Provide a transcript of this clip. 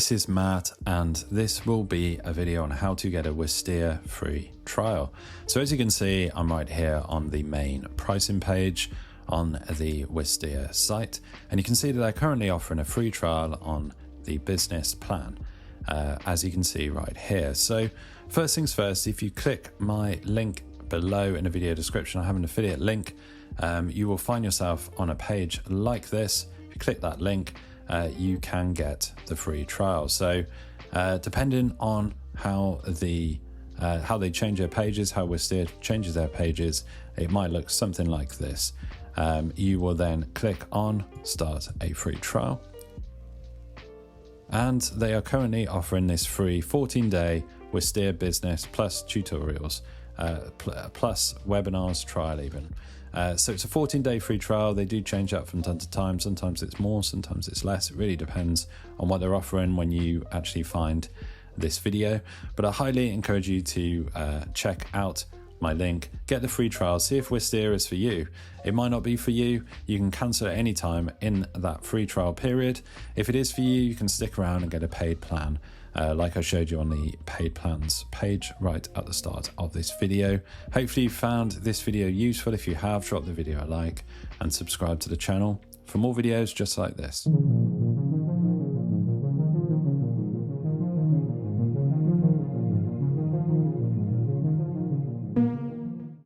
This is Matt, and this will be a video on how to get a Wistia free trial. So as you can see, I'm right here on the main pricing page on the Wistia site, and you can see that they're currently offering a free trial on the business plan, as you can see right here. So first things first, if you click my link below in the video description, I have an affiliate link, you will find yourself on a page like this. If you click that link, you can get the free trial. So depending on how they change their pages, how Wistia changes their pages, it might look something like this. You will then click on start a free trial, and they are currently offering this free 14-day Wistia business plus tutorials plus webinars trial even. So it's a 14-day free trial. They do change that from time to time. Sometimes it's more, sometimes it's less. It really depends on what they're offering when you actually find this video. But I highly encourage you to check out my link, get the free trial, see if Wistia is for you. It might not be for you. You can cancel at any time in that free trial period. If it is for you, you can stick around and get a paid plan, like I showed you on the paid plans page right at the start of this video. Hopefully you found this video useful. If you have, drop the video a like and subscribe to the channel for more videos just like this.